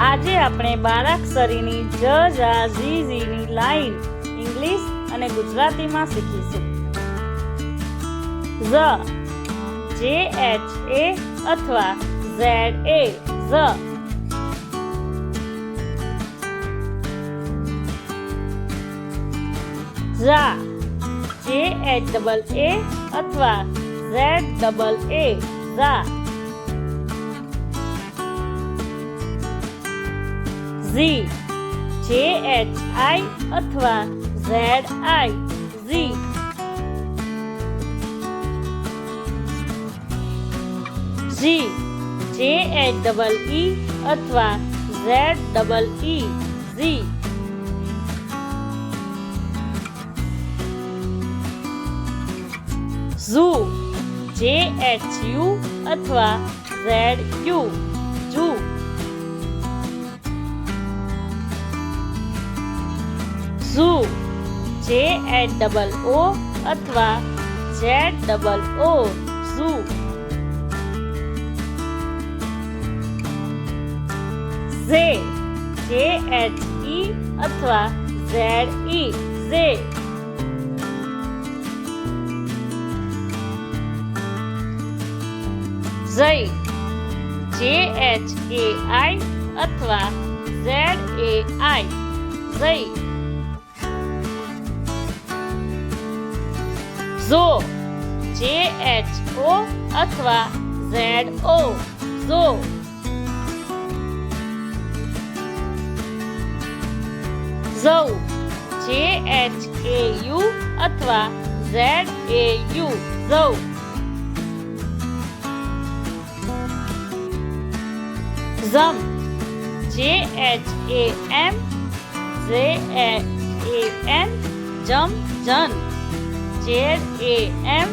આજે આપણે બારાક્ષરીની જ જા ઝી ઝીની લાઈન ઇંગ્લિશ અને ગુજરાતીમાં શીખીશું। ઝ જે એચ એ અથવા ઝેડ એ ઝ। ઝા જે એચ ડબલ એ અથવા ઝેડ ડબલ એ ઝા। ઝી જે એચ આઈ અથવા ઝેડ આઈ ઝી। જી જે એચ ડબલ ઈ અથવા Z double E Zee. Zoo જે એચ યુ અથવા ઝેડ યુ ઝૂ। ઝૂ જે એચ ડબલ ઓ અથવા ઝેડ ડબલ ઓ ઝૂ। ઝે જે એચ ઈ અથવા ઝેડ ઈ ઝે। ઝઈ જે એચ એ આઈ અથવા ઝેડ એ આઈ ઝઈ। ઝો જે એચ ઓ અથવા ઝેડ ઓ ઝો। ઝૌ જે એચ એ યુ અથવા ઝેડ એ યુ ઝૌ। ઝમ જે એચ એ એમ જે એ એન જમ જન Z A M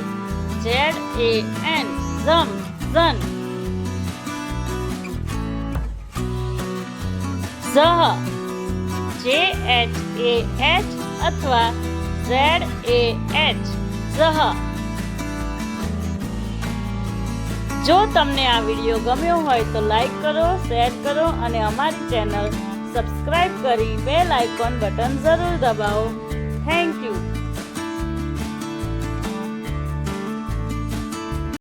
Z A N ઝમ ઝન। ઝહ જે એચ એ એચ અથવા ઝેડ એ એચ ઝહ। જો તમને આ વિડીયો ગમ્યો હોય તો લાઈક કરો, શેર કરો અને અમારી ચેનલ સબસ્ક્રાઇબ કરી બેલ આઇકોન બટન જરૂર દબાવો। Thank you.